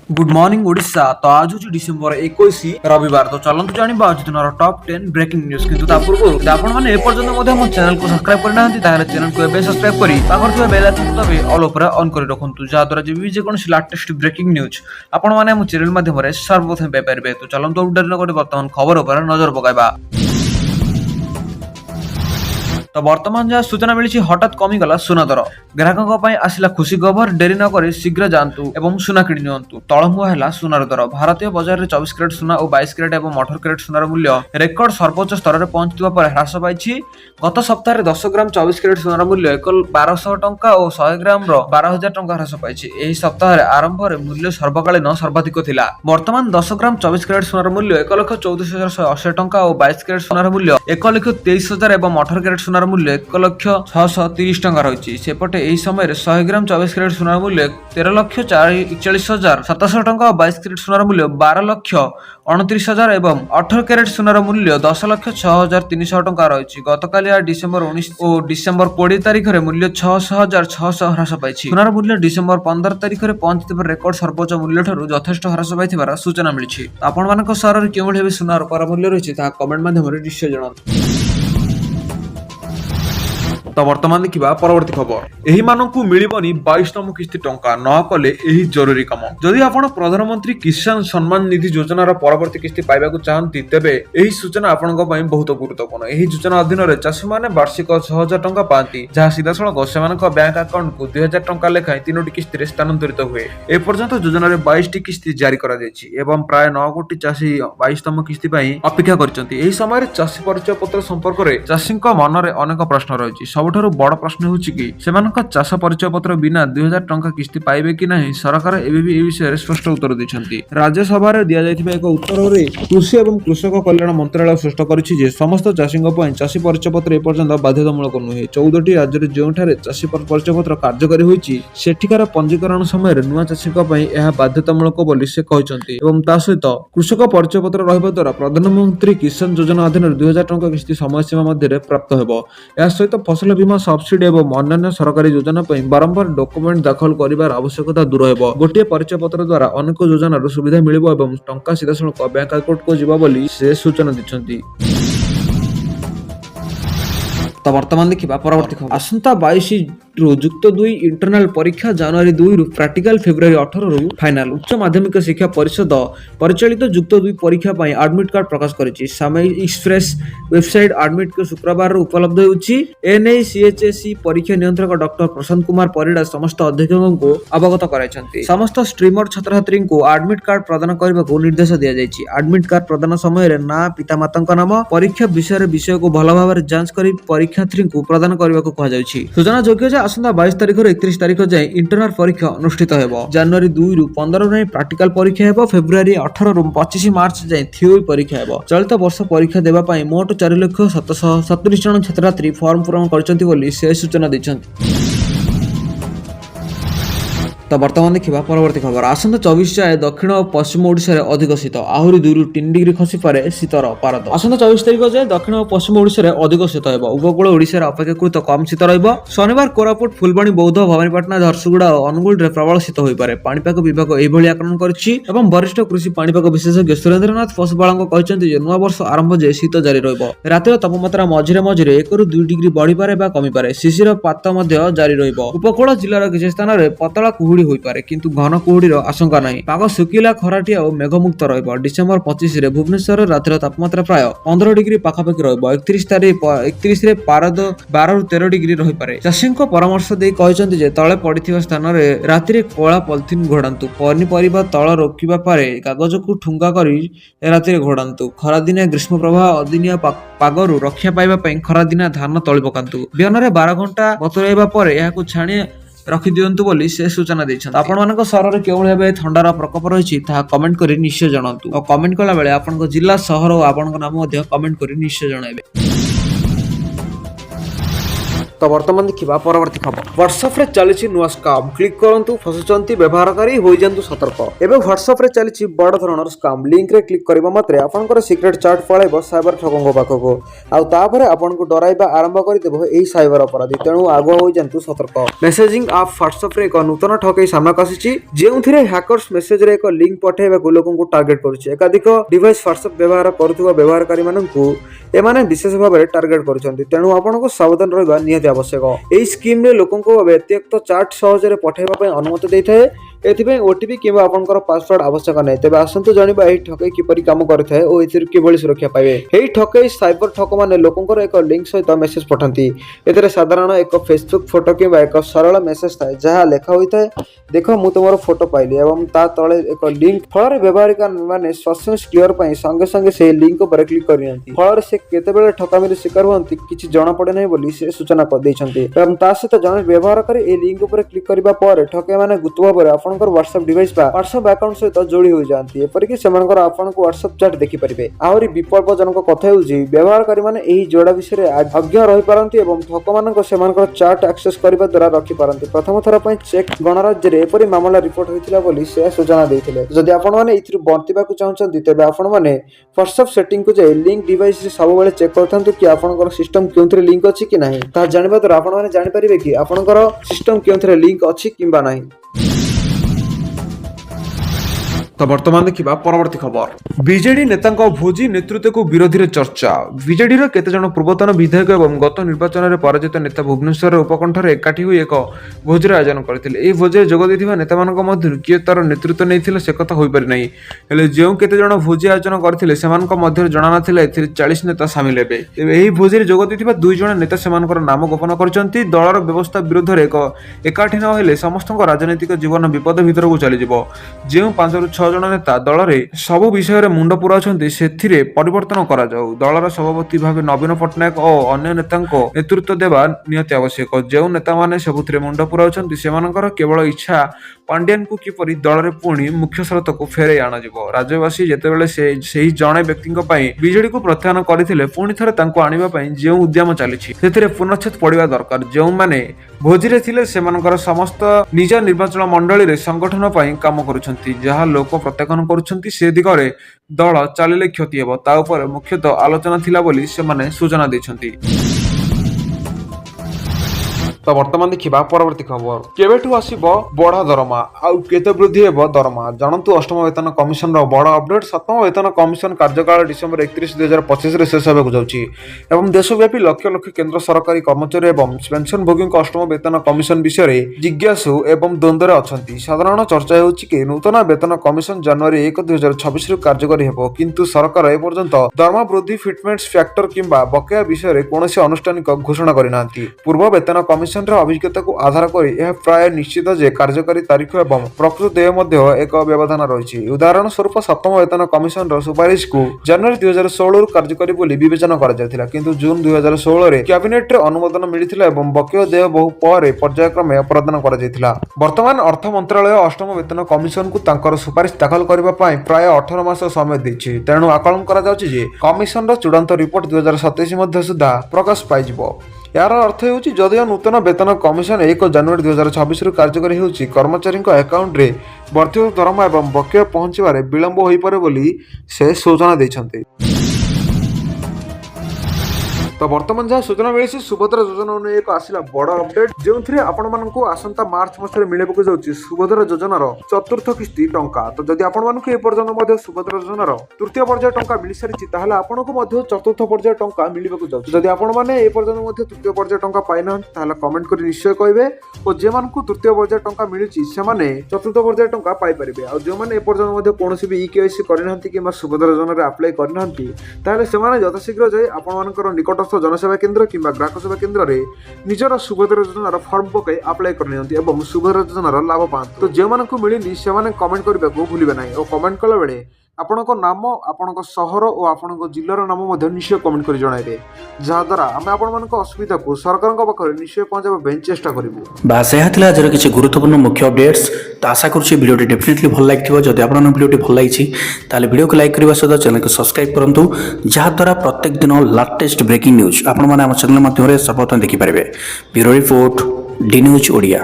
Good morning Odisha. तो आज हूँ डिसेम्बर 21 रविवार। तो चलतु जाना आज दिन टॉप 10 ब्रेकिंग न्यूज। किंतु पूर्व आपने एपर्यंत मो चैनल को सब्सक्राइब करना चैनल को सब्सक्राइब कर पाखर बेल आइकन दबे ऑल ओवर ऑन कर रखुँ जहाँद्वारा जब भी जेकोसी लेटेस्ट ब्रेकिंग न्यूज आपण चैनल माध्यम सर्वप्रथम पाइपर। तो चलतु गोटे बर्तमान खबर उपर नजर पकाइबा। तो वर्तमान जहाँ सूचना मिली हठात कमिगला सुना दर। ग्राहकों आसला खुशी खबर। डेरी नक शीघ्र जातु एवं सुना किणी नियंतु। तलमुआ है सुनार दर। भारतीय बजार में 24 कैरेट सुना और 22 कैरेट और 18 कैरेट सुनार मूल्य रेकर्ड सर्वोच्च स्तर में पहुंचुवा पर ह्रास पाई। गत सप्ताह 10 ग्राम 24 कैरेट सुनार मूल्य 1200 टंका और 100 ग्राम 12,000 टंका ह्रास पाई। सप्ताह आरंभ में मूल्य सर्वकालीन सर्वाधिक थिला। वर्तमान 10 ग्राम 24 कैरेट सुनार मूल्य 1,14,180 टंका और 22 कैरेट सुनार मूल्य 1,23,000 और 18 कैरेट सुनार मूल्य 1,630 टंका रही। सेपटे यही समय 100 ग्राम 24 कैरेट सुनार मूल्य 13,41,700 टंका और 22 कैरेट सुनार मूल्य 12,29,000 एवं 18 कैरेट सुनार मूल्य 10,06,300 टंका रही। गतकाली डिसेम्बर 19 और डिसेम्बर 20 तारिख में मूल्य 6,600 ह्रास पाई। सुनार मूल्य डिसेम्बर 15 तारिख में पहुंचते रेकर्ड सर्वोच्च मूल्य ठारू यथेष्ट ह्रास पाई सूचना मिली। आपण सहर में क्यों सुनार पर मूल्य रही कमेंट माध्यम निश्चय जनातु। तो वर्तमान देखा परवर्ती खबर। एही मानकु मिलिबनी 22तम किस्ती टंका न कले एही जरूरी काम। जदि आपण प्रधानमंत्री किसान सम्मान निधि योजनार परवर्ती किस्ती पाइबाकु चाहंती तेबे एही सूचना आपनका पई बहुत गुरुत्वपूर्ण। एही योजना अधीन रे चाषी माने वार्षिक 6,000 टंका पाती, जहाँ सीधासलख सेमानक बैंक अकाउंट को 2,000 टंका लेखाएं 3टी किस्ती रे स्थानांतरित हुए। ए पर्यंत योजना रे 22टी किस्ती जारी करा जायछि एवं प्राय 9 कोटी चाषी 22तम किस्ती पई अपेक्षा करछन्ती। एही समय रे चाषी परिचय पत्र संपर्क रे चाषीक मन रे अनेक प्रश्न रहिछि। सबठारु बड़ प्रश्न होछि कि सेमानक चाष परिचय पत्र बिना 2,000 टंका किस्ती पाइबे कि नहीं। सरकार एबे भी ए विषय रे स्पष्ट उत्तर दैछन्ती। राज्यसभा रे दिया जायथिबा एक उत्तर रे कृषि एवं कृषक कल्याण मंत्रालय स्पष्ट करिछि जे समस्त चाषीक पई चाषी परिचय पत्र ए पर्यंत बाध्यतामूलक नुहे। 14टी राज्य रे जोंठारे चाषी परिचय पत्र कार्यकारी होइछि सेठिकार पंजीकरण समय रे नुआ चाषीक पई एहा बाध्यतामूलक बोली से कहिसन्ती। एवं ता सहित कृषक परिचय पत्र रहबा द्वारा प्रधानमंत्री किसान योजना अधीन 2,000 टंका किस्ती समय सीमा मध्य प्राप्त हेबो। एहा सहित फसल बीमा सब्सिडी एवं अन्य सरकारी योजना पर बारंबार डॉक्यूमेंट दाखल करिवार आवश्यकता दूर हेबो। गोटे परिचय पत्र द्वारा अनेक योजनार सुविधा मिलिबो एवं टंका सीधासलख बैंक अकाउंट को जिबा बोली से सूचना दिछन्ती। तो वर्तमान देखा परवर्ती खबर। आसंता 22 रु युक्त 2 इंटरनाल परीक्षा जनवरी 2 रु प्रैक्टिकल फेब्रुआरी 18 रु फाइनल। उच्च माध्यमिक शिक्षा परिषद परिचालित युक्त 2 परीक्षा पई एडमिट कार्ड प्रकाश करिछि। सामयिक एक्सप्रेस वेबसाइट एडमिट को शुक्रवार उपलब्ध होउछि। एनआईसीएचएससी परीक्षा नियंत्रक डॉक्टर प्रशांत कुमार परिडा समस्त अध्यक्षों को अवगत कराइछन्ति। समस्त स्ट्रीमर छात्र छात्री को एडमिट कार्ड प्रदान करबाको निर्देश दिया जायछि। एडमिट कार्ड प्रदान समय रे ना पितामाताଙ୍କ नाम परीक्षा विषय को भल भाव जांच करी परीक्षार्थी को प्रदान करबाको कहा जायछि। सूचना योग्य जे आसंता 22 तारिख रु 31 तारिख जाए इंटरनल परीक्षा अनुष्ठित हेबो। जनवरी 2 रु 15 रे प्रैक्टिकल परीक्षा हेबो। फेब्रुआरी 18 रु 25 मार्च जाए थ्योरी परीक्षा हेबो। चलित वर्ष परीक्षा देबा पई मोट 4,770 जन छात्रछात्री फॉर्म पूरण करछन्ति बोली से सूचना दैछन्ति। तो वर्तमान देखा परवर्ती खबर। आसंता 24 जाए दक्षिण और पश्चिम ओडिशा रे अधिक शीत आहरी 2 रु 3 डिग्री खसी पारे शीतर पारद। आसंता 24 तारिख जाए दक्षिण और पश्चिम ओडिशा रे अधिक शीत हेबो। उपकूल ओडिशा रे अपेक्षाकृत कम शीत रहइबो। शनिवार कोरापुट फुलबाणी बौद्ध भवानीपाटना झरसुगुड़ा और अनुगुल रे प्रबल शीत होई पारे। पाणीपाग विभाग एही भली आकलन करछि एवं वरिष्ठ कृषि पाणीपाग विशेषज्ञ सुरेंद्रनाथ पशुपालक कहछन्ति जे नवा वर्ष आरंभ जे शीत जारी रहइबो। रातिर तापमात्रा मझिरे मझिरे 1 रु 2 डिग्री बढ़ी पारे बा कमी पारे। शिशिर पात मध्य जारी रहइबो। उपकूल जिल्लार किछि स्थान रे पतला कुहुडी होई पारे किंतु घन कुहुडीर आशंका नहीं। पाग सुखिला खराटिया और मेघमुक्त रहिबो। डिसेम्बर 25 रे भुवनेश्वर रातिर तापमात्रा प्राय 15 डिग्री पाखापाखि रहिबो। 31 रे पारद 12 रु 13 डिग्री रहि पारे। चाषीको परामर्श देई कहछन्ति जे तळे पडिथिबा स्थान रे रातिरे कोळा पॉलिथिन घोडांतु। पनिपरिबा तळ रोकिबा पारे कागज को ठुंगा करी रातिरे घोडांतु। खरा दिने ग्रीष्म प्रवाह अदिनिया पागरु रक्षा पाइबा पई खरा दिना धान तळि पकांतु। बिहन रे 12 घंटा बतुराइबा परे याकु छाणी रखि दियंतु बोली से सूचना दैछन। आपण मानक शहर रे केवळ हेबे ठंडार प्रकोप रहिछि ता कमेंट करी निश्चय जणांतु। और कमेंट कला बेले आपन को जिल्ला शहर और आपन को नाम मध्ये कमेंट करी निश्चय जणाइबे। तो वर्तमान देखा परवर्ती खबर व्हाट्सएप रे चली नुआ स्काम क्लिक करंतु फसुचंती व्यवहारकारी हो जांतु सतर्क। एवं व्हाट्सएप रे चली बड़ धरणर स्काम लिंक रे क्लिक करबा मात्रे आपनकर सिक्रेट चैट पळेबो साइबर ठगंग पाखको आ तापरे आपनको डराइबा आरंभ कर देबो एही साइबर अपराधी। तेणु आगो हो जांतु सतर्क। मेसेजिंग ऐप व्हाट्सएप रे एक नूतन ठकई सामना आसीछि जेउथिरे हैकर्स मेसेज रे एक लिंक पठेबाकू लोकंकु टार्गेट करूछि। एकाधिक डिवाइस व्हाट्सएप व्यवहार करुवा व्यवहारकारी माननकु एमाने विशेष भाव में टार्गेट करुछन्ति। तेणु आपनको सावधान रहबा निहाती आवश्यक। एही स्कीम रे लोकंको व्यतिरिक्त चैट सहजरे पठेबा पय अनुमति दैथाय। एथिपे ओटीपी किबा आपनकर पासवर्ड आवश्यक नै। तेबे आसंतु जानिबा एही ठकई किपरि काम करथाय ओ एथिर किबळी सुरक्षा पाइबे। एही ठकई साइबर ठक माने लोकंकर एक लिंक सहित मेसेज पठंती। एथिरे साधारण एक फेसबुक फोटो किबा एक सरल मेसेज थाय जहा लेखा होइथाय देखो मु तुमरो फोटो पाइली एवं ता तळे एक लिंक फଳରେ व्यवहारिका माने सस्पेंस क्लियर पय संगे संगे से लिंक पर क्लिक करियंती। फଳରେ से केतेबेले ठकामीर शिकार हुअंती किछि जणा पड़े नै बोली से सूचना कर दैछंती। एवं ता सहित जणे व्यवहारकारी ए लिंक पर क्लिक करिबा पर ठके माने गुतुवा पर आपनकर WhatsApp डिवाइस बा WhatsApp अकाउंट सहित जोड़ी हो जांती। एपरि कि सेमानकर आपनको WhatsApp चैट देखि परिबे। आहुरी विकल्पजनक कथा हेउजी व्यवहारकारी माने एही जोड़ा विषय अज्ञ रहि पारंती एवं ठक मानक सेमानकर चैट एक्सेस करिबा द्वारा रखि पारंती। प्रथम थर पय चेक गणराज्य रे एपरि मामला रिपोर्ट होइतिला बोली से सूचना दैथिले। जदि आपण माने इथिरु बंतिबाकू चाहउछन्ती तेबे आपण माने WhatsApp सेटिंग को जे लिंक डिवाइस रे सब बेले चेक करथांतु कि आपनकर सिस्टम केउथरे लिंक अछि कि नाही। ता जानिबा द्वारा आपण माने जानि परिबे कि आपनकर सिस्टम केउथरे लिंक अछि किबा नाही। तो वर्तमान देखा परवर्ती खबर बीजेडी नेता भोजी नेतृत्व को विरोधी में चर्चा। बीजेडी केते जन पूर्वतन विधायक एवं गत निर्वाचन में पराजित नेता भुवनेश्वर उपकंठ एकाठी हुई एक भोजर आयोजन करते। भोजरे जोग देथिबा नेता मानक मध्य किए तार नेतृत्व नहीं से कथा हो पारि नहीं। हेले जो केते जन भोजी आयोजन करथिले सेमानक मध्य जणा नथिला एथिरे 40 नेता शामिल हेबे। एही भोजरे जोग देथिबा दुई जण नेता सेमानकर नाम गोपन करचंती। दलर व्यवस्था विरोध रे एकाठी न हेले समस्त राजनीतिक जीवन विपद भितर को चली जिवो। जे 5 ରୁ 6 जन नेता दल रे सब विषय मुंड पुराउछन्ती सेथिरे परिवर्तन करा जाऊ। दलर सभापति भाव नवीन पट्टनायक और अन्य नेता नेतृत्व देवा निहाती आवश्यक। जो नेता माने सबुथिरे मुंड पुराउछन्ती सेमानकर केवल इच्छा पांड्यान को किपरि दल रे पुणी मुख्य स्रोत को फेरे आना जिवो। राज्यवासी जेतेबेले सेही जणे व्यक्तिଙ୍କ ପାଇଁ बीजेडी को प्रत्यान करथिले पुणी थरे तांको आनिबा ପାଇଁ जे उद्यम चलिछि सेथिरे पूर्णच्छेद पड़िबा दरकार। जो माने भोजिरे थिले सेमानकर समस्त निज निर्वाचन मंडली रे संगठन ପାଇଁ काम करूछन्ती। जहा लोक प्रत्याख्यान करूछन्ती से दिगरे दल चालिले क्षति हेबो ता उपर मुख्यतः आलोचना थिला बोली से माने सूचना दैछन्ती। तो वर्तमान देखा परवर्ती खबर केवेठु आसीबो बड़ा दरमा आउ केते वृद्धि हेबो दरमा जानतु। अष्टम वेतन कमिशन रो बड़ा अपडेट। सप्तम वेतन कमिशन कार्यकाल डिसेंबर 31 2025 रे शेष हेबाकू जाउछि एवं देशव्यापी लक्ष लक्ष केंद्र सरकारी कर्मचारी एवं पेंशन भोगी अष्टम वेतन कमिशन विषय जिज्ञासु एवं द्वंद्व अछंती। साधारण चर्चा हेउछि कि नूतन वेतन कमिशन जनवरी 1 2026 रू कार्यकारी हेबो किंतु सरकार ए पर्यंत दरमा वृद्धि फिटमेंट्स फैक्टर किंबा बकेया विषय कोनोसी अनुष्ठानिक घोषणा करिनांती। पूर्व वेतन कमिशन अभिज्ञता को आधार करी यह प्राय निश्चित जे कार्यकारी तारीख एवं प्रकृत देय मध्य एक व्यवधान रही। उदाहरण स्वरूप सप्तम वेतन कमिशन सुपारिश को जनवरी 2016 कार्यकारी बोली विवेचना करा जायतिला किंतु जून 2016 रे कैबिनेट रे अनुमोदन मिलिथिला एवं बकेय देय बहु पर पर्यायक्रमे प्रदान करा जायतिला। वर्तमान अर्थ मंत्रालय अष्टम वेतन कमिशन को तांकर सुपारिश दाखल करबा पई प्राय 18 मास समय दैछि। तेणु आकलन करा जाउछि जे कमिशन रो चूड़ांत रिपोर्ट 2027 मध्य सुधा प्रकाश पाइ जिवो। यार अर्थ हेउछि जदियो नूतन वेतन कमिशन 1 जनवरी 2026 रु कार्यकारी हेउछि कर्मचारी अकाउंट रे वर्धित दरमा एवं बकेय पहुंचबारे विलंब होई पारे बोली से सूचना दैछन्ते। तो वर्तमान जहाँ सूचना मिली सुभद्रा योजना एक आसला बड़ अपडेट जो आसंता मार्च मास मिलवाक जाऊँगी सुभद्रा योजनार चतुर्थ किस्ती टंका। तो जदि आपको एपर्यंत सुभद्रा योजनार तृतीय पर्याय टंका मिल सारी आपको चतुर्थ पर्याय टंका मिलवाक जाऊँगी। जदि आपने एपर्यंत तृतीय पर्याय टंका पाई ना कमेंट कर निश्चय कहे और जो तृतीय पर्याय टंका मिली से चतुर्थ पर्याय टंका पाइपर और जो मैंने एपर्यंत कौन भी EKYC करना कि सुभद्रा योजन आप्लाय करना से यथाशीघ्र जाए आपर निकट जनसेवा केन्द्र किंबा ग्राहक सेवा केन्द्र रे निजर सुभद्रा योजनार फॉर्म पकई अप्लाई करनी सुभद्रा योजनार लाभ पाते। तो जो मिलनी से कमेंट करने को भूलिए ना और कमेंट कला बेले ଆପଣଙ୍କ ନାମ ଆପଣଙ୍କ ସହର ଓ ଆପଣଙ୍କ ଜିଲ୍ଲାର ନାମ ମଧ୍ୟ ନିଶ୍ଚୟ କମେଣ୍ଟ କରି ଜଣାଇବେ, ଯାହାଦ୍ୱାରା ଆମେ ଆପଣମାନଙ୍କ ଅସୁବିଧାକୁ ସରକାରଙ୍କ ପାଖରେ ନିଶ୍ଚୟ ପହଞ୍ଚାଇବା ପାଇଁ ଚେଷ୍ଟା କରିବୁ। ବାସ୍ ଏହା ଥିଲା ଆଜିର କିଛି ଗୁରୁତ୍ୱପୂର୍ଣ୍ଣ ମୁଖ୍ୟ ଅପଡେଟ୍ସ। ତ ଆଶା କରୁଛି ଭିଡ଼ିଓଟି ଡେଫିନେଟଲି ଭଲ ଲାଗିଥିବ। ଯଦି ଆପଣଙ୍କ ଭିଡ଼ିଓଟି ଭଲ ଲାଗିଛି ତାହେଲେ ଭିଡ଼ିଓକୁ ଲାଇକ୍ କରିବା ସହିତ ଚ୍ୟାନେଲକୁ ସବସ୍କ୍ରାଇବ୍ କରନ୍ତୁ, ଯାହାଦ୍ୱାରା ପ୍ରତ୍ୟେକ ଦିନ ଲାଟେଷ୍ଟ ବ୍ରେକିଂ ନ୍ୟୁଜ୍ ଆପଣମାନେ ଆମ ଚ୍ୟାନେଲ ମାଧ୍ୟମରେ ସର୍ବପ୍ରଥମେ ଦେଖିପାରିବେ। Bureau report, D news Odia.